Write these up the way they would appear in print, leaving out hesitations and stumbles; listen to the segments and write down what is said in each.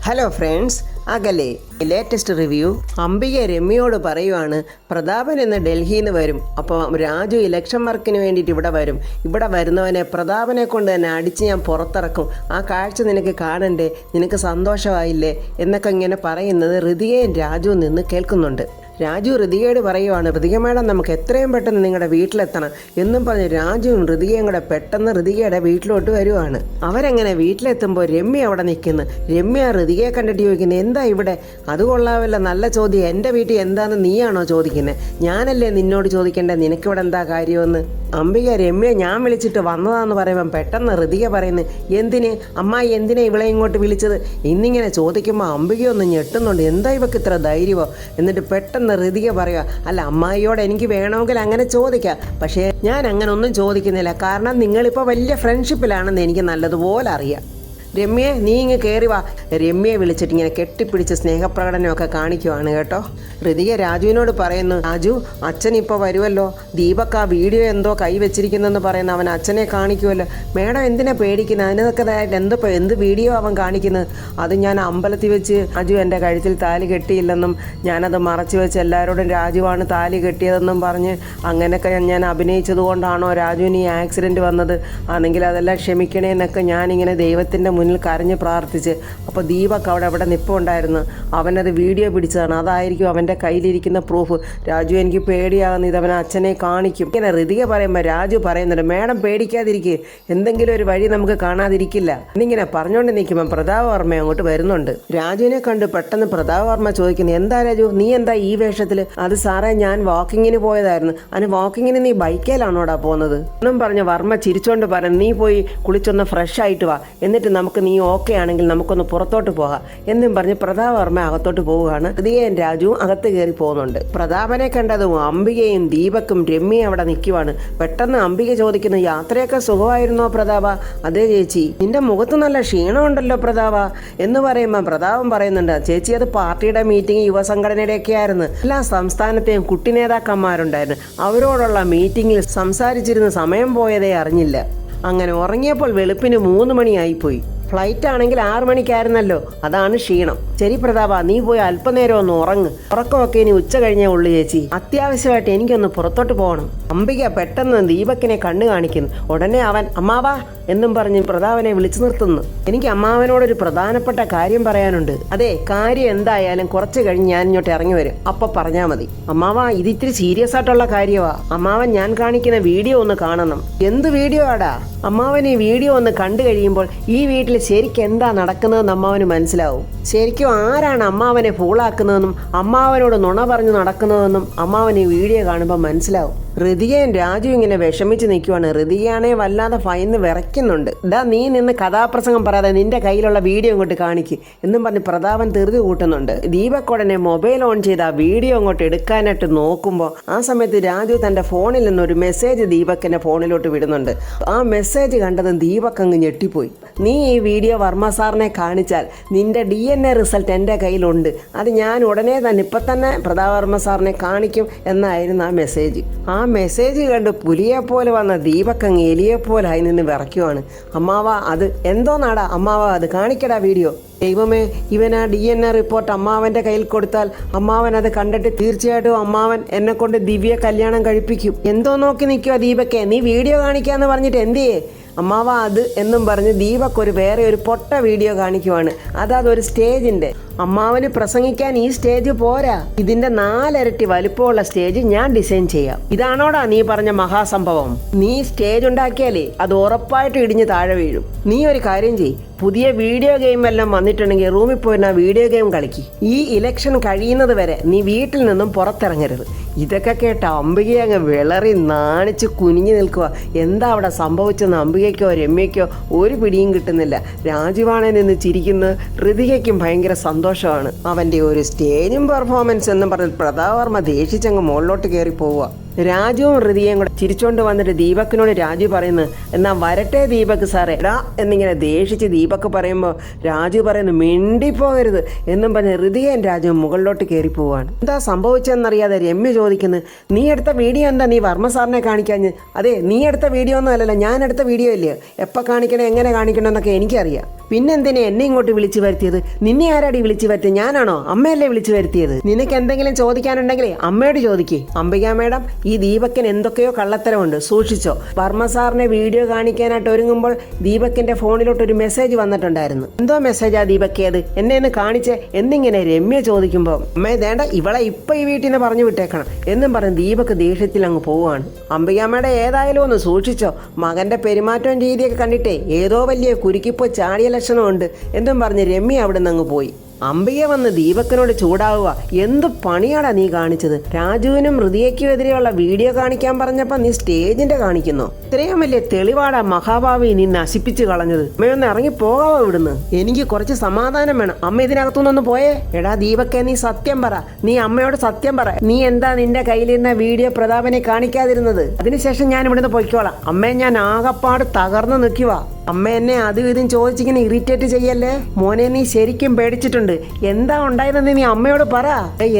Hello friends, അകലെ latest review. Ambika രമ്യയോട് പറയുവാണ്, പ്രതാപൻ ഇന്ന് ഡൽഹിയിൽ നിന്ന് വരും, അപ്പോൾ രാജു ഇലക്ഷൻ വർക്കിന് വേണ്ടിയിട്ട് ഇവിടെ വരും. ഇവിടെ വരുന്നവനെ പ്രതാപനെ കൊണ്ട് തന്നെ അടിച്ച് ഞാൻ പുറത്തിറക്കും. ആ കാഴ്ച നിനക്ക് കാണണ്ടേ, നിനക്ക് സന്തോഷമായില്ലേ എന്നൊക്കെ ഇങ്ങനെ പറയുന്നത് ഋതികയും രാജുവും നിന്ന് കേൾക്കുന്നുണ്ട്. രാജു ഋതികയോട് പറയുവാണ്, ഋതിക മേഡം നമുക്ക് എത്രയും പെട്ടെന്ന് നിങ്ങളുടെ വീട്ടിലെത്തണം എന്നും പറഞ്ഞ് രാജുവും ഋതികയും കൂടെ പെട്ടെന്ന് ഋതികയുടെ വീട്ടിലോട്ട് വരുവാണ്. അവരെങ്ങനെ വീട്ടിലെത്തുമ്പോൾ രമ്യ അവിടെ നിൽക്കുന്നു. രമ്യ ഋതികയെ കണ്ടിട്ട് ചോദിക്കുന്നത്, എന്താ ഇവിടെ? അത് കൊള്ളാമല്ല, നല്ല ചോദ്യം. എൻ്റെ വീട്ടിൽ എന്താണെന്ന് നീയാണോ ചോദിക്കുന്നത്? ഞാനല്ലേ നിന്നോട് ചോദിക്കേണ്ടത്, നിനക്കിവിടെ എന്താ കാര്യമെന്ന്. അംബിക രമ്യ ഞാൻ വിളിച്ചിട്ട് വന്നതാന്ന് പറയുമ്പം പെട്ടെന്ന് ഋതിക പറയുന്നത്, എന്തിന് അമ്മായി എന്തിനാ ഇവളെ ഇങ്ങോട്ട് വിളിച്ചത്? ഇന്നിങ്ങനെ ചോദിക്കുമ്പോൾ അംബികയൊന്ന് ഞെട്ടുന്നുണ്ട്. എന്താ ഇവക്ക് ഇത്ര ധൈര്യമോ? എന്നിട്ട് പെട്ടെന്ന് ഋതിക പറയുക, അല്ല അമ്മായിയോട് എനിക്ക് വേണമെങ്കിൽ അങ്ങനെ ചോദിക്കാം, പക്ഷേ ഞാൻ അങ്ങനെ ഒന്നും ചോദിക്കുന്നില്ല. കാരണം നിങ്ങളിപ്പോൾ വലിയ ഫ്രണ്ട്ഷിപ്പിലാണെന്ന് എനിക്ക് നല്ലതുപോലെ അറിയാം. രമ്യയെ നീ ഇങ്ങ് കയറി വാ. രമ്യയെ വിളിച്ചിട്ട് ഇങ്ങനെ കെട്ടിപ്പിടിച്ച് സ്നേഹപ്രകടനമൊക്കെ കാണിക്കുവാണ് കേട്ടോ. ഋതിക രാജുവിനോട് പറയുന്നു, രാജു അച്ഛൻ ഇപ്പോൾ വരുമല്ലോ, ദീപക് ആ വീഡിയോ എന്തോ കൈവച്ചിരിക്കുന്നെന്ന് പറയുന്ന അവൻ അച്ഛനെ കാണിക്കുമല്ലോ. മേഡം എന്തിനാ പേടിക്കുന്നത്? അതിനൊക്കെ എന്ത് വീഡിയോ അവൻ കാണിക്കുന്നത്? അത് ഞാൻ അമ്പലത്തിൽ വെച്ച് രാജു എൻ്റെ കഴുത്തിൽ താലി കെട്ടിയില്ലെന്നും ഞാനത് മറച്ചു വെച്ച് എല്ലാവരോടും രാജുവാണ് താലി കെട്ടിയതെന്നും പറഞ്ഞ് അങ്ങനെയൊക്കെ ഞാൻ അഭിനയിച്ചത് കൊണ്ടാണോ രാജുവിന് ഈ ആക്സിഡൻറ്റ് വന്നത്? ആണെങ്കിൽ അതെല്ലാം ക്ഷമിക്കണേ എന്നൊക്കെ ഞാനിങ്ങനെ ദൈവത്തിൻ്റെ മുന്നിൽ കരഞ്ഞ് പ്രാർത്ഥിച്ച്. അപ്പോൾ ദീപക് അവിടെ നിൽപ്പുണ്ടായിരുന്നു. അവനത് വീഡിയോ പിടിച്ചതാണ്. അതായിരിക്കും അവൻ്റെ കയ്യിലിരിക്കുന്ന പ്രൂഫ്. രാജു എനിക്ക് പേടിയാകുന്ന ഇത് അവൻ അച്ഛനെ കാണിക്കും. ഇങ്ങനെ ഋതിക പറയുമ്പോൾ രാജു പറയുന്നുണ്ട്, മേഡം പേടിക്കാതിരിക്കുക, എന്തെങ്കിലും ഒരു വഴി നമുക്ക് കാണാതിരിക്കില്ല എന്നിങ്ങനെ പറഞ്ഞുകൊണ്ട് നിൽക്കുമ്പോൾ പ്രതാപ വർമ്മ അങ്ങോട്ട് വരുന്നുണ്ട്. രാജുവിനെ കണ്ട് പെട്ടെന്ന് പ്രതാപ വർമ്മ ചോദിക്കുന്നു, എന്താ രാജു നീ എന്താ ഈ വേഷത്തിൽ? അത് സാറേ ഞാൻ വാക്കിങ്ങിന് പോയതായിരുന്നു. അതിന് വാക്കിങ്ങിന് നീ ബൈക്കേലാണോടാ പോകുന്നത് എന്നും പറഞ്ഞ് വർമ്മ ചിരിച്ചോണ്ട് പറഞ്ഞു, നീ പോയി കുളിച്ചൊന്ന് ഫ്രഷ് ആയിട്ട് വാ, എന്നിട്ട് നമുക്ക് നീ ഓക്കെ ആണെങ്കിൽ നമുക്കൊന്ന് പുറത്തോട്ട് പോകാം എന്നും പറഞ്ഞ് പ്രതാപ വർമ്മ അകത്തോട്ട് പോവുകയാണ്. ഋതികയും രാജുവും അകത്ത് കയറി പോകുന്നുണ്ട്. പ്രതാപനെ കണ്ടതും അംബികയും ദീപക്കും രമ്യയും അവിടെ നിൽക്കുവാണ്. പെട്ടെന്ന് അംബിക ചോദിക്കുന്നു, യാത്രയൊക്കെ സുഖമായിരുന്നോ പ്രതാപ? അതേ ചേച്ചി, നിന്റെ മുഖത്ത് നല്ല ക്ഷീണമുണ്ടല്ലോ പ്രതാപ എന്ന് പറയുമ്പോൾ പ്രതാപം പറയുന്നുണ്ട്, ചേച്ചി അത് പാർട്ടിയുടെ മീറ്റിംഗ് യുവസംഘടനയുടെ ഒക്കെ ആയിരുന്നു. എല്ലാ സംസ്ഥാനത്തെയും കുട്ടി നേതാക്കന്മാരുണ്ടായിരുന്നു. അവരോടുള്ള മീറ്റിംഗിൽ സംസാരിച്ചിരുന്ന സമയം പോയതേ അറിഞ്ഞില്ല. അങ്ങനെ ഉറങ്ങിയപ്പോൾ വെളുപ്പിന് 3 മണിയായിപ്പോയി. ഫ്ലൈറ്റ് ആണെങ്കിൽ 6 മണിക്കായിരുന്നല്ലോ, അതാണ് ക്ഷീണം. ശരി പ്രതാപ, നീ പോയി അല്പനേരം ഒന്ന് ഉറങ്ങ്. ഉറക്കമൊക്കെ ഇനി ഉച്ച കഴിഞ്ഞേ ഉള്ളു ചേച്ചി, അത്യാവശ്യമായിട്ട് എനിക്കൊന്ന് പുറത്തോട്ട് പോകണം. അംബിക പെട്ടെന്ന് ദീപക്കിനെ കണ്ണു കാണിക്കുന്നു. ഉടനെ അവൻ അമ്മാവാ എന്നും പറഞ്ഞ് പ്രതാപനെ വിളിച്ചു നിർത്തുന്നു. എനിക്ക് അമ്മാവനോടൊരു പ്രധാനപ്പെട്ട കാര്യം പറയാനുണ്ട്. അതെ, കാര്യം എന്തായാലും കുറച്ച് കഴിഞ്ഞ് ഞാൻ ഇങ്ങോട്ട് ഇറങ്ങി വരും, അപ്പൊ പറഞ്ഞാൽ മതി. അമ്മാവാ, ഇത് ഇത്തിരി സീരിയസ് ആയിട്ടുള്ള കാര്യമാ. അമ്മാവൻ ഞാൻ കാണിക്കുന്ന വീഡിയോ ഒന്ന് കാണണം. എന്ത് വീഡിയോ ആടാ? അമ്മാവൻ ഈ വീഡിയോ ഒന്ന് കണ്ടു കഴിയുമ്പോൾ ഈ വീട്ടിൽ ശരിക്കും എന്താ നടക്കുന്നതെന്ന് അമ്മാവന് മനസ്സിലാവും. ശരിക്കും ആരാണ് അമ്മാവനെ ഫൂളാക്കുന്നതെന്നും അമ്മാവനോട് നുണ പറഞ്ഞു നടക്കുന്നതെന്നും അമ്മാവൻ ഈ വീഡിയോ കാണുമ്പോൾ മനസ്സിലാവും. ഋതികയും രാജു ഇങ്ങനെ വിഷമിച്ച് നിൽക്കുവാണ്. ഋതികയാണെ വല്ലാതെ ഭയന്ന് വിറയ്ക്കുന്നുണ്ട്. ഇതാ നീ നിന്ന് കഥാപ്രസംഗം പറയാതെ നിന്റെ കയ്യിലുള്ള വീഡിയോ ഇങ്ങോട്ട് കാണിക്ക് എന്നും പറഞ്ഞ് പ്രതാപൻ ധൃതി കൂട്ടുന്നുണ്ട്. ദീപക് ഉടനെ മൊബൈൽ ഓൺ ചെയ്ത് ആ വീഡിയോ അങ്ങോട്ട് എടുക്കാനായിട്ട് നോക്കുമ്പോൾ ആ സമയത്ത് രാജു തൻ്റെ ഫോണിൽ നിന്നൊരു മെസ്സേജ് ദീപക്കിൻ്റെ ഫോണിലോട്ട് വിടുന്നുണ്ട്. ആ മെസ്സേജ് കണ്ടതും ദീപക് അങ്ങ് ഞെട്ടിപ്പോയി. നീ ഈ വീഡിയോ വർമ്മ സാറിനെ കാണിച്ചാൽ നിന്റെ DNA റിസൾട്ട് എൻ്റെ കയ്യിലുണ്ട്. അത് ഞാൻ ഉടനെ തന്നെ ഇപ്പം തന്നെ പ്രതാപ വർമ്മ സാറിനെ കാണിക്കും എന്നായിരുന്നു ആ മെസ്സേജ്. ആ മെസ്സേജ് കണ്ട് പുലിയെപ്പോലെ വന്ന ദീപക് അങ്ങ് എലിയെപ്പോലെ ആയി നിന്ന് വിറയ്ക്കുവാണ്. അമ്മാവ അത് എന്തോ നാടാ അമ്മാവ, അത് കാണിക്കടാ വീഡിയോ. ദൈവമേ, ഇവൻ ആ DNA റിപ്പോർട്ട് അമ്മാവൻ്റെ കയ്യിൽ കൊടുത്താൽ അമ്മാവൻ അത് കണ്ടിട്ട് തീർച്ചയായിട്ടും അമ്മാവൻ എന്നെ കൊണ്ട് ദിവ്യ കല്യാണം കഴിപ്പിക്കും. എന്തോ നോക്കി നിൽക്കുക ദീപക്കെ, നീ വീഡിയോ കാണിക്കാന്ന് പറഞ്ഞിട്ട് എന്തിയേ? അമ്മാവ അത് എന്നും പറഞ്ഞ് ദീപക് വേറെ ഒരു പൊട്ട വീഡിയോ കാണിക്കുവാണ്. അതൊരു സ്റ്റേജിൻ്റെ. അമ്മാവന് പ്രസംഗിക്കാൻ ഈ സ്റ്റേജ് പോരാ, ഇതിന്റെ 4 ഇരട്ടി വലിപ്പമുള്ള സ്റ്റേജ് ഞാൻ ഡിസൈൻ ചെയ്യാം. ഇതാണോടാ നീ പറഞ്ഞ മഹാസംഭവം? നീ സ്റ്റേജ് ഉണ്ടാക്കിയാലേ അത് ഉറപ്പായിട്ട് ഇടിഞ്ഞ് താഴെ വീഴും. നീ ഒരു കാര്യം ചെയ്യ്, പുതിയ വീഡിയോ ഗെയിം എല്ലാം വന്നിട്ടുണ്ടെങ്കിൽ റൂമിൽ പോയിരുന്ന വീഡിയോ ഗെയിം കളിക്ക്. ഈ ഇലക്ഷൻ കഴിയുന്നത് വരെ നീ വീട്ടിൽ നിന്നും പുറത്തിറങ്ങരുത്. ഇതൊക്കെ കേട്ട അംബിക അങ്ങ് വിളറി നാണിച്ച് കുനിഞ്ഞു നിൽക്കുക. എന്താ അവിടെ സംഭവിച്ചെന്ന് അംബികയ്ക്കോ രമ്യയ്ക്കോ ഒരു പിടിയും കിട്ടുന്നില്ല. രാജുവാണെ നിന്ന് ചിരിക്കുന്ന ഋതികയ്ക്കും ഭയങ്കര സന്തോഷമാണ്. അവൻ്റെ ഒരു സ്റ്റേജും പെർഫോമൻസ് എന്നും പറഞ്ഞ് പ്രതാപ വർമ്മ ദേഷിച്ചങ്ങ് മുകളിലോട്ട് കയറി പോവുക. രാജുവും ഹൃദയം കൂടെ ചിരിച്ചോണ്ട് വന്നിട്ട് ദീപക്കിനോട് രാജു പറയുന്നു, എന്നാ വരട്ടെ ദീപക് സാറേ എടാ എന്നിങ്ങനെ ദേഷിച്ച് ദീപക് പറയുമ്പോൾ രാജു പറയുന്നു മിണ്ടിപ്പോകരുത് എന്നും പറഞ്ഞ് ഹൃദയം രാജു മുകളിലോട്ട് കയറി പോവാണ്. എന്താ സംഭവിച്ചതെന്നറിയാതെ രമ്യ ചോദിക്കുന്നു, നീ എടുത്ത വീഡിയോ എന്താ നീ വർമ്മ സാറിനെ കാണിക്കാഞ്ഞ്? അതെ, നീ എടുത്ത വീഡിയോ ഒന്നും അല്ലല്ലോ, ഞാൻ എടുത്ത വീഡിയോ ഇല്ലയോ, എപ്പോൾ കാണിക്കണം എങ്ങനെ കാണിക്കണം എന്നൊക്കെ എനിക്കറിയാം. പിന്നെന്തിനെ എന്നെ ഇങ്ങോട്ട് വിളിച്ചു വരുത്തിയത്? നിന്നെ ആരാടി വിളിച്ചു വരുത്തിയത്? ഞാനാണോ? അമ്മയല്ലേ വിളിച്ചു വരുത്തിയത്? നിനക്ക് എന്തെങ്കിലും ചോദിക്കാനുണ്ടെങ്കിലേ അമ്മയോട് ചോദിക്കേ. അംബിക മേഡം, ഈ ദീപക്കിന് എന്തൊക്കെയോ കള്ളത്തരമുണ്ട്, സൂക്ഷിച്ചോ. വർമ്മ സാറിനെ വീഡിയോ കാണിക്കാനായിട്ട് ഒരുങ്ങുമ്പോൾ ദീപക്കിന്റെ ഫോണിലോട്ട് ഒരു മെസ്സേജ് വന്നിട്ടുണ്ടായിരുന്നു. എന്തോ മെസ്സേജാ ദീപക്കേത്? എന്നെ ഒന്ന് കാണിച്ചേ എന്നിങ്ങനെ രമ്യ ചോദിക്കുമ്പോൾ അമ്മേ വേണ്ട, ഇവളെ ഇപ്പൊ ഈ വീട്ടിൽ നിന്ന് പറഞ്ഞു വിട്ടേക്കണം എന്നും പറഞ്ഞ് ദീപക് ദേഷ്യത്തിൽ അങ്ങ് പോവാണ്. അംബികാമ്മയുടെ ഏതായാലും ഒന്ന് സൂക്ഷിച്ചോ, മകന്റെ പെരുമാറ്റവും രീതിയൊക്കെ കണ്ടിട്ടേ ഏതോ വലിയ കുരുക്കിപ്പോ ചാടിയ ലക്ഷണമുണ്ട് എന്നും പറഞ്ഞ് രമ്യ അവിടെ നിന്ന് അങ്ങ് പോയി. അംബിക വന്ന് ദീപക്കിനോട് ചൂടാവുക, എന്ത് പണിയാടാ നീ കാണിച്ചത്? രാജുവിനും ഹൃദയയ്ക്കും എതിരെയുള്ള വീഡിയോ കാണിക്കാൻ പറഞ്ഞപ്പോ നീ സ്റ്റേജിന്റെ കാണിക്കുന്നു. ഇത്രയും വലിയ തെളിവാടാ മഹാഭാവി നീ നശിപ്പിച്ചു കളഞ്ഞത്. അമ്മയൊന്ന് ഇറങ്ങി പോകാവോ ഇവിടുന്ന്? എനിക്ക് കുറച്ച് സമാധാനം വേണം. അമ്മ ഇതിനകത്തുനിന്നൊന്ന് പോയേ. എടാ ദീപക്കെ, നീ സത്യം പറ, നീ അമ്മയോട് സത്യം പറ. നീ എന്താ നിന്റെ കയ്യിലിരുന്ന വീഡിയോ പ്രതാപനെ കാണിക്കാതിരുന്നത്? അതിനുശേഷം ഞാൻ ഇവിടുന്ന് പൊയ്ക്കോളാം. അമ്മയെ ഞാൻ ആകപ്പാട് തകർന്നു നിൽക്കുക. അമ്മ എന്നെ അതും ഇതും ചോദിച്ചിങ്ങനെ ഇറിറ്റേറ്റ് ചെയ്യല്ലേ. മോനെ, നീ ശരിക്കും പേടിച്ചിട്ടുണ്ട്. എന്താ ഉണ്ടായതെന്ന് നീ അമ്മയോട് പറ.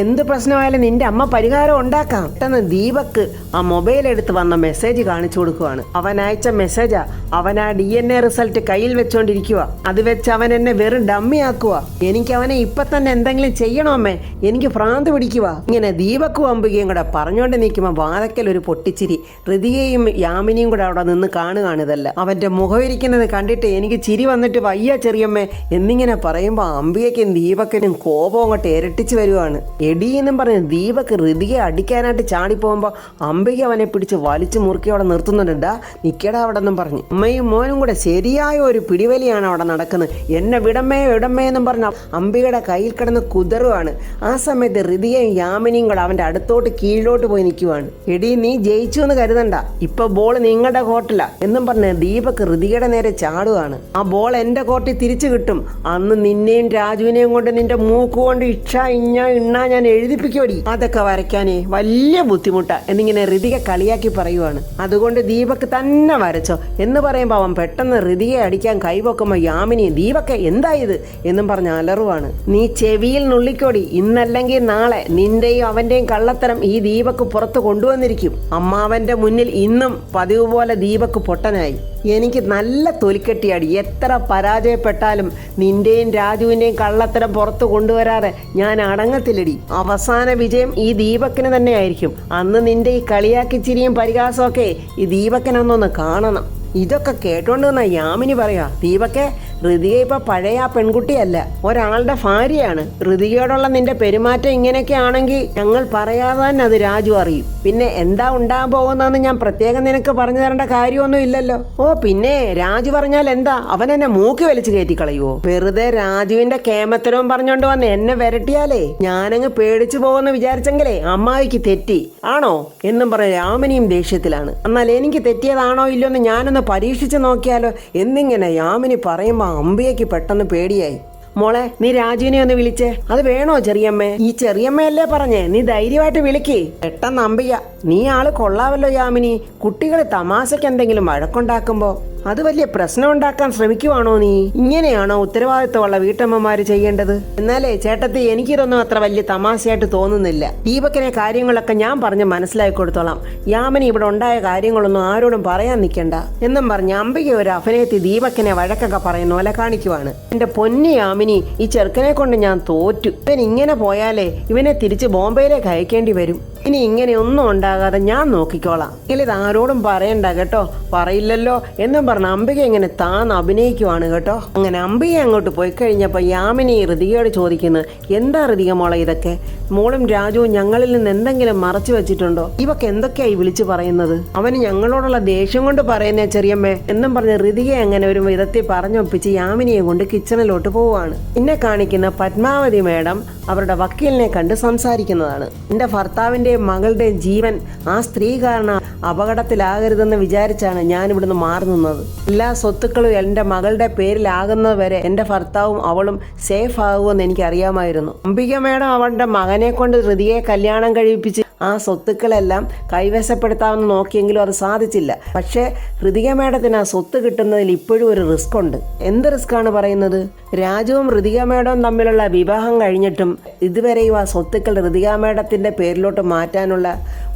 എന്ത് പ്രശ്നമായാലും നിന്റെ അമ്മ പരിഹാരം ഉണ്ടാക്കാം. പെട്ടെന്ന് ദീപക് ആ മൊബൈൽ എടുത്ത് വന്ന മെസ്സേജ് കാണിച്ചു കൊടുക്കുവാണ്. അവൻ അയച്ച മെസ്സേജാ. അവൻ ആ DNA റിസൾട്ട് കയ്യിൽ വെച്ചോണ്ടിരിക്കുക. അത് വെച്ച് അവൻ എന്നെ വെറും ഡമ്മി ആക്കുക. എനിക്ക് അവനെ ഇപ്പൊ തന്നെ എന്തെങ്കിലും ചെയ്യണോ അമ്മേ? എനിക്ക് ഭ്രാന്ത് പിടിക്കുക. ഇങ്ങനെ ദീപക്കും അംബികയും കൂടെ പറഞ്ഞോണ്ട് നിൽക്കുമ്പോൾ വാതക്കൽ ഒരു പൊട്ടിച്ചിരി. ഹൃതികയും യാമിനിയും കൂടെ അവിടെ നിന്ന് കാണുകയാണിതല്ല. അവന്റെ മുഖമിരിക്കുന്ന കണ്ടിട്ട് എനിക്ക് ചിരി വന്നിട്ട് വയ്യ ചെറിയമ്മേ എന്നിങ്ങനെ പറയുമ്പോൾ അംബികയ്ക്കും ദീപക്കിനും കോപം അങ്ങോട്ട് ഇരട്ടിച്ച് വരുവാണ്. എടീന്നും പറഞ്ഞ് ദീപക് ഹൃതികയെ അടിക്കാനായിട്ട് ചാടിപ്പോകുമ്പോൾ അംബിക അവനെ പിടിച്ച് വലിച്ചു മുറുക്കി അവിടെ നിർത്തുന്നുണ്ടാ. നിക്കടാ അവിടെ നിന്നും പറഞ്ഞ് അമ്മയും മോനും കൂടെ ശരിയായ ഒരു പിടിവലിയാണ് അവിടെ നടക്കുന്നത്. എന്നെ വിടമ്മയോ ഇടമ്മേ എന്നും പറഞ്ഞ അംബികയുടെ കയ്യിൽ കിടന്ന് കുതറുവാണ്. ആ സമയത്ത് ഹൃതികയും യാമിനിയും കൂടെ അവന്റെ അടുത്തോട്ട് കീഴിലോട്ട് പോയി നിൽക്കുവാണ്. എടീ, നീ ജയിച്ചു എന്ന് കരുതണ്ട, ഇപ്പൊ ബോൾ നിങ്ങളുടെ കോർട്ടില എന്നും പറഞ്ഞ് ദീപക് ഹൃതികയുടെ നേരെ ചാടുകയാണ്. ആ ബോൾ എന്റെ കോർട്ടിൽ തിരിച്ചു കിട്ടും. അന്ന് നിന്നെയും രാജുവിനെയും കൊണ്ട് നിന്റെ മൂക്ക് കൊണ്ട് ഇണ്ണ ഞാൻ എഴുതിപ്പിക്കോടി. അതൊക്കെ വരയ്ക്കാനേ വലിയ ബുദ്ധിമുട്ടാ എന്നിങ്ങനെ ഹൃതിക കളിയാക്കി പറയുവാണ്. അതുകൊണ്ട് ദീപക് തന്നെ വരച്ചോ എന്ന് പറയുമ്പോൾ അവൻ പെട്ടെന്ന് ഹൃതികയെ അടിക്കാൻ കൈവെക്കുമ്പോൾ യാമിനി, ദീപക് എന്തായത് എന്നും പറഞ്ഞ് അലറുവാണ്. നീ ചെവിയിൽ നുള്ളിക്കോടി, ഇന്നല്ലെങ്കിൽ നാളെ നിന്റെയും അവന്റെയും കള്ളത്തരം ഈ ദീപക് പുറത്ത് കൊണ്ടുവന്നിരിക്കും. അമ്മാവന്റെ മുന്നിൽ ഇന്നും പതിവ് പോലെ ദീപക് പൊട്ടനായി. എനിക്ക് നല്ല തൊലിക്കെട്ടിയാടി. എത്ര പരാജയപ്പെട്ടാലും നിന്റെയും രാജുവിന്റെയും കള്ളത്തരം പുറത്തു കൊണ്ടുവരാതെ ഞാൻ അടങ്ങത്തില്ലടി. അവസാന വിജയം ഈ ദീപക്കിന് തന്നെയായിരിക്കും. അന്ന് നിന്റെ ഈ കളിയാക്കി ചിരിയും പരിഹാസമൊക്കെ ഈ ദീപക്കിനൊന്നൊന്ന് കാണണം. ഇതൊക്കെ കേട്ടോണ്ട് നിന്ന യാമിനി പറയാ, ദീപക്കെ, ഹൃതിക ഇപ്പൊ പഴയ ആ പെൺകുട്ടിയല്ല, ഒരാളുടെ ഭാര്യയാണ്. ഹൃതികയോടുള്ള നിന്റെ പെരുമാറ്റം ഇങ്ങനെയൊക്കെ ആണെങ്കിൽ ഞങ്ങൾ പറയാതെ തന്നെ അത് രാജു അറിയും. പിന്നെ എന്താ ഉണ്ടാകാൻ പോകുന്നതെന്ന് ഞാൻ പ്രത്യേകം നിനക്ക് പറഞ്ഞു തരേണ്ട കാര്യമൊന്നും ഇല്ലല്ലോ. ഓ പിന്നെ രാജു പറഞ്ഞാൽ എന്താ, അവൻ എന്നെ മൂക്കി വലിച്ചു കയറ്റി കളയുവോ? വെറുതെ രാജുവിന്റെ കേമത്തരവും പറഞ്ഞോണ്ട് വന്ന് എന്നെ വരട്ടിയാലേ ഞാനങ്ങ് പേടിച്ചു പോകുമെന്ന് വിചാരിച്ചെങ്കിലേ അമ്മായിക്ക് തെറ്റി ആണോ എന്നും പറഞ്ഞ യാമിനിയും ദേഷ്യത്തിലാണ്. എന്നാൽ എനിക്ക് തെറ്റിയതാണോ ഇല്ലയോ എന്ന് ഞാനൊന്ന് പരീക്ഷിച്ച് നോക്കിയാലോ എന്നിങ്ങനെ യാമിനി പറയുമ്പോൾ അംബികയ്ക്ക് പെട്ടെന്ന് പേടിയായി. മോളെ, നീ രാജുവിനെ ഒന്ന് വിളിച്ചേ. അത് വേണോ ചെറിയമ്മേ? ഈ ചെറിയമ്മയല്ലേ പറഞ്ഞേ, നീ ധൈര്യമായിട്ട് വിളിക്കേ. പെട്ടെന്ന് അംബിക, നീ ആള് കൊള്ളാവല്ലോ യാമിനി. കുട്ടികൾ തമാശയ്ക്ക് എന്തെങ്കിലും വഴക്കുണ്ടാക്കുമ്പോ അത് വലിയ പ്രശ്നം ഉണ്ടാക്കാൻ ശ്രമിക്കുവാണോ നീ? ഇങ്ങനെയാണോ ഉത്തരവാദിത്തമുള്ള വീട്ടമ്മമാര് ചെയ്യേണ്ടത്? എന്നാലേ ചേട്ടത്തി, എനിക്കിതൊന്നും അത്ര വലിയ തമാശയായിട്ട് തോന്നുന്നില്ല. ദീപക്കിനെ കാര്യങ്ങളൊക്കെ ഞാൻ പറഞ്ഞ് മനസ്സിലാക്കി കൊടുത്തോളാം. യാമിനി ഇവിടെ ഉണ്ടായ കാര്യങ്ങളൊന്നും ആരോടും പറയാൻ നിൽക്കണ്ട എന്നും പറഞ്ഞ് അംബിക ഒരു അഭിനയത്തിൽ ദീപക്കിനെ വഴക്കൊക്കെ പറയുന്ന പോലെ കാണിക്കുവാണ്. എന്റെ പൊന്നി യാമിനി, ഈ ചെറുക്കനെ കൊണ്ട് ഞാൻ തോറ്റു. ഇവൻ ഇങ്ങനെ പോയാലേ ഇവനെ തിരിച്ച് ബോംബെയിലേക്ക് അയക്കേണ്ടി വരും. ഇനി ഇങ്ങനെയൊന്നും ഉണ്ടാകാതെ ഞാൻ നോക്കിക്കോളാം. ഇത് ആരോടും പറയണ്ട കേട്ടോ. പറയില്ലല്ലോ എന്നും പറഞ്ഞ അംബിക ഇങ്ങനെ താന്ന് അഭിനയിക്കുവാണ് കേട്ടോ. അങ്ങനെ അംബിക അങ്ങോട്ട് പോയി കഴിഞ്ഞപ്പോൾ യാമിനി ഹൃതികയോട് ചോദിക്കുന്നു, എന്താ ഹൃതിക മോളെ ഇതൊക്കെ? മോളും രാജുവും ഞങ്ങളിൽ നിന്ന് എന്തെങ്കിലും മറച്ചു വെച്ചിട്ടുണ്ടോ? ഇവക്ക് എന്തൊക്കെയായി വിളിച്ചു പറയുന്നത്? അവന് ഞങ്ങളോടുള്ള ദേഷ്യം കൊണ്ട് പറയുന്നേ ചെറിയമ്മേ എന്നും പറഞ്ഞ് ഹൃതികയെ അങ്ങനെ ഒരു വിധത്തിൽ പറഞ്ഞൊപ്പിച്ച് യാമിനിയെ കൊണ്ട് കിച്ചണിലോട്ട് പോവാണ്. എന്നെ കാണിക്കുന്ന പത്മാവതി മേഡം അവരുടെ വക്കീലിനെ കണ്ട് സംസാരിക്കുന്നതാണ്. എന്റെ ഭർത്താവിന്റെയും മകളുടെയും ജീവൻ ആ സ്ത്രീ കാരണം അപകടത്തിലാകരുതെന്ന് വിചാരിച്ചാണ് ഞാൻ ഇവിടുന്ന് മാറി നിന്നത്. എല്ലാ സ്വത്തുക്കളും എന്റെ മകളുടെ പേരിലാകുന്നത് വരെ എന്റെ ഭർത്താവും അവളും സേഫ് ആകുമെന്ന് എനിക്ക് അറിയാമായിരുന്നു. അംബിക മേഡം അവളുടെ മകനെ കൊണ്ട് ഹൃതിയെ കല്യാണം കഴിപ്പിച്ച് ആ സ്വത്തുക്കളെല്ലാം കൈവശപ്പെടുത്താമെന്ന് നോക്കിയെങ്കിലും അത് സാധിച്ചില്ല. പക്ഷേ ഹൃതിക മേഡത്തിന് ആ സ്വത്ത് കിട്ടുന്നതിൽ ഇപ്പോഴും ഒരു റിസ്ക് ഉണ്ട്. എന്ത് റിസ്ക്കാണ് പറയുന്നത്? രാജുവും ഹൃതിക മേഡവും തമ്മിലുള്ള വിവാഹം കഴിഞ്ഞിട്ടും ഇതുവരെയും ആ സ്വത്തുക്കൾ ഹൃതിക മേഡത്തിൻ്റെ പേരിലോട്ട് മാറ്റാനുള്ള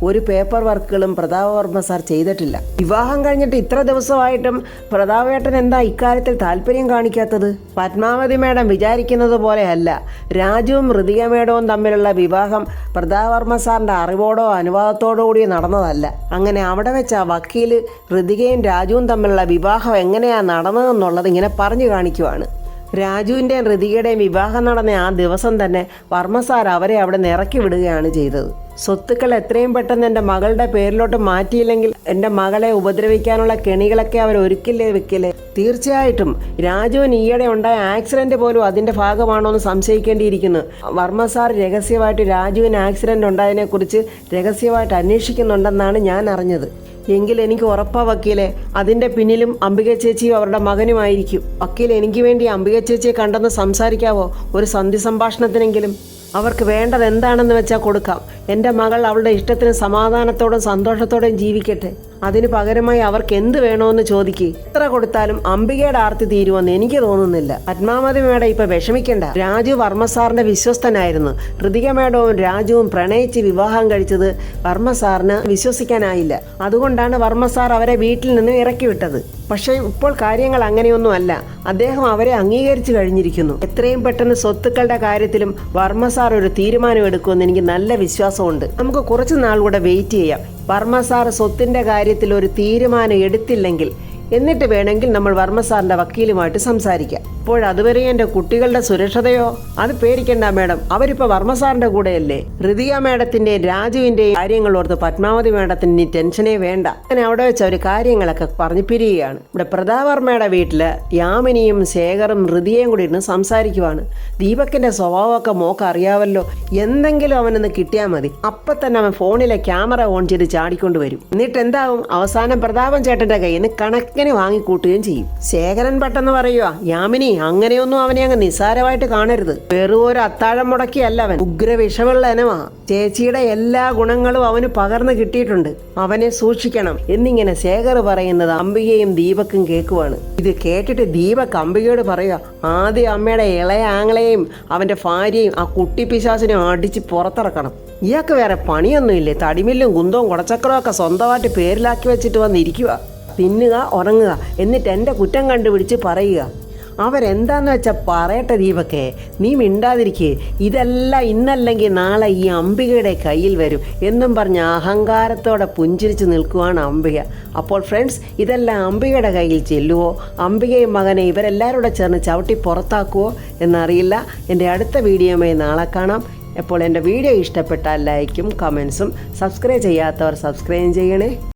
ഒരു പേപ്പർ വർക്കുകളും പ്രതാപവർമ്മ സാർ ചെയ്തിട്ടില്ല. വിവാഹം കഴിഞ്ഞിട്ട് ഇത്ര ദിവസമായിട്ടും പ്രതാപേട്ടൻ എന്താ ഇക്കാര്യത്തിൽ താല്പര്യം കാണിക്കാത്തത്? പത്മാവതി മേഡം വിചാരിക്കുന്നത് പോലെയല്ല. രാജുവും ഹൃതിക മേഡവും തമ്മിലുള്ള വിവാഹം പ്രതാപവർമ്മ സാറിൻ്റെ അറിവോടോ അനുവാദത്തോടോ കൂടി നടന്നതല്ല. അങ്ങനെ അവിടെ വെച്ച് ആ വക്കീൽ ഹൃതികയും രാജുവും തമ്മിലുള്ള വിവാഹം എങ്ങനെയാണ് നടന്നതെന്നുള്ളത് ഇങ്ങനെ പറഞ്ഞു കാണിക്കുവാണ്. രാജുവിൻ്റെയും ഹൃതികയുടെയും വിവാഹം നടന്ന ആ ദിവസം തന്നെ വർമ്മ സാർ അവരെ അവിടെ നിന്ന് ഇറക്കി വിടുകയാണ് ചെയ്തത്. സ്വത്തുക്കൾ എത്രയും പെട്ടെന്ന് എൻ്റെ മകളുടെ പേരിലോട്ട് മാറ്റിയില്ലെങ്കിൽ എൻ്റെ മകളെ ഉപദ്രവിക്കാനുള്ള കെണികളൊക്കെ അവർ ഒരുക്കില്ലേ വെക്കില്ലേ? തീർച്ചയായിട്ടും രാജുവിന് ഈയിടെ ഉണ്ടായ ആക്സിഡന്റ് പോലും അതിൻ്റെ ഭാഗമാണോ എന്ന് സംശയിക്കേണ്ടിയിരിക്കുന്നു. വർമ്മ സാർ രഹസ്യമായിട്ട് രാജുവിന് ആക്സിഡന്റ് ഉണ്ടായതിനെക്കുറിച്ച് രഹസ്യമായിട്ട് അന്വേഷിക്കുന്നുണ്ടെന്നാണ് ഞാൻ അറിഞ്ഞത്. എങ്കിൽ എനിക്ക് ഉറപ്പാ വക്കീലെ, അതിൻ്റെ പിന്നിലും അംബിക ചേച്ചിയും അവരുടെ മകനുമായിരിക്കും. വക്കീൽ, എനിക്ക് വേണ്ടി അംബിക ചേച്ചിയെ കണ്ടെന്ന് സംസാരിക്കാവോ? ഒരു സന്ധി സംഭാഷണത്തിനെങ്കിലും. അവർക്ക് വേണ്ടത് എന്താണെന്ന് വെച്ചാൽ കൊടുക്കാം. എൻ്റെ മകൾ അവളുടെ ഇഷ്ടത്തിന് സമാധാനത്തോടും സന്തോഷത്തോടെയും ജീവിക്കട്ടെ. അതിന് പകരമായി അവർക്ക് എന്ത് വേണമെന്ന് ചോദിക്കുക. എത്ര കൊടുത്താലും അംബികയുടെ ആർത്തി തീരുമെന്ന് എനിക്ക് തോന്നുന്നില്ല. പത്മാവതി മേഡം ഇപ്പൊ വിഷമിക്കണ്ട. രാജു വർമ്മ സാറിന്റെ വിശ്വസ്തനായിരുന്നു. ഹൃതിക മേഡവും രാജുവും പ്രണയിച്ച് വിവാഹം കഴിച്ചത് വർമ്മ സാറിന് വിശ്വസിക്കാനായില്ല. അതുകൊണ്ടാണ് വർമ്മ സാർ അവരെ വീട്ടിൽ നിന്ന് ഇറക്കി വിട്ടത്. പക്ഷേ ഇപ്പോൾ കാര്യങ്ങൾ അങ്ങനെയൊന്നുമല്ല. അദ്ദേഹം അവരെ അംഗീകരിച്ചു കഴിഞ്ഞിരിക്കുന്നു. എത്രയും പെട്ടെന്ന് സ്വത്തുക്കളുടെ കാര്യത്തിലും വർമ്മ സാർ ഒരു തീരുമാനം എടുക്കുമെന്ന് എനിക്ക് നല്ല വിശ്വാസമുണ്ട്. നമുക്ക് കുറച്ച് നാൾ കൂടെ വെയിറ്റ് ചെയ്യാം. വർമ്മ സാർ സ്വത്തിൻ്റെ കാര്യത്തിൽ ഒരു തീരുമാനം എടുത്തില്ലെങ്കിൽ എന്നിട്ട് വേണമെങ്കിൽ നമ്മൾ വർമ്മ സാറിൻ്റെ വക്കീലുമായിട്ട് സംസാരിക്കാം. ഇപ്പോൾ അതുവരെ എൻ്റെ കുട്ടികളുടെ സുരക്ഷതയോ? അത് പേടിക്കണ്ട മേഡം, അവരിപ്പോൾ വർമ്മ സാറിൻ്റെ കൂടെയല്ലേ. ഹൃതിക മേഡത്തിൻ്റെയും രാജുവിൻ്റെയും കാര്യങ്ങൾ ഓർത്ത് പത്മാവതി മേഡത്തിന് ടെൻഷനേ വേണ്ട. അങ്ങനെ അവിടെ വെച്ച് അവർ കാര്യങ്ങളൊക്കെ പറഞ്ഞ് പിരിയുകയാണ്. ഇവിടെ പ്രതാപവർമ്മയുടെ വീട്ടിൽ യാമിനിയും ശേഖറും ഹൃതികയും കൂടി ഇരുന്ന് സംസാരിക്കുവാണ്. ദീപക്കിൻ്റെ സ്വഭാവമൊക്കെ മോക്ക് അറിയാവല്ലോ. എന്തെങ്കിലും അവനൊന്ന് കിട്ടിയാൽ മതി, അപ്പം തന്നെ അവൻ ഫോണിലെ ക്യാമറ ഓൺ ചെയ്ത് ചാടിക്കൊണ്ട് വരും. എന്നിട്ട് എന്താവും? അവസാനം പ്രതാപൻ ചേട്ടൻ്റെ കയ്യിൽ നിന്ന് കണക്കിന് വാങ്ങിക്കൂട്ടുകയും ചെയ്യും. ശേഖരൻ പെട്ടെന്ന് പറയുക, യാമിനി, അങ്ങനെയൊന്നും അവനെ അങ്ങ് നിസ്സാരമായിട്ട് കാണരുത്. വെറും ഒരു അത്താഴം മുടക്കിയല്ല അവൻ, ഉഗ്ര വിഷമുള്ള ഇനമാ. ചേച്ചിയുടെ എല്ലാ ഗുണങ്ങളും അവന് പകർന്നു കിട്ടിയിട്ടുണ്ട്, അവനെ സൂക്ഷിക്കണം എന്നിങ്ങനെ ശേഖർ പറയുന്നത് അംബികയും ദീപക്കും കേൾക്കുവാണ്. ഇത് കേട്ടിട്ട് ദീപക് അംബികയോട് പറയുക, ആദ്യം അമ്മയുടെ ഇളയ ആങ്ങളെയും അവന്റെ ഭാര്യയും ആ കുട്ടി പിശാചിനെ അടിച്ച് പുറത്തിറക്കണം. ഇയാൾക്ക് വേറെ പണിയൊന്നുമില്ലേ? തടിമില്ലും കുന്തവും കുടച്ചക്രവും ഒക്കെ സ്വന്തമായിട്ട് പേരിലാക്കി വെച്ചിട്ട് വന്നിരിക്കുക, തിന്നുക, ഉറങ്ങുക, എന്നിട്ട് എൻ്റെ കുറ്റം കണ്ടുപിടിച്ച് പറയുക. അവരെന്താന്ന് വെച്ചാൽ പറയട്ടെ ദീപക്കെ, നീ മിണ്ടാതിരിക്കേ. ഇതെല്ലാം ഇന്നല്ലെങ്കിൽ നാളെ ഈ അംബികയുടെ കയ്യിൽ വരും എന്നും പറഞ്ഞ് അഹങ്കാരത്തോടെ പുഞ്ചിരിച്ച് നിൽക്കുവാണ് അംബിക. അപ്പോൾ ഫ്രണ്ട്സ്, ഇതെല്ലാം അംബികയുടെ കയ്യിൽ ചെല്ലുവോ? അംബികയും മകനെ ഇവരെല്ലാവരും ചേർന്ന് ചവിട്ടി പുറത്താക്കുവോ എന്നറിയില്ല. എൻ്റെ അടുത്ത വീഡിയോയുമായി നാളെ കാണാം. അപ്പോൾ എൻ്റെ വീഡിയോ ഇഷ്ടപ്പെട്ടാൽ ലൈക്കും കമൻസും, സബ്സ്ക്രൈബ് ചെയ്യാത്തവർ സബ്സ്ക്രൈബ് ചെയ്യണേ.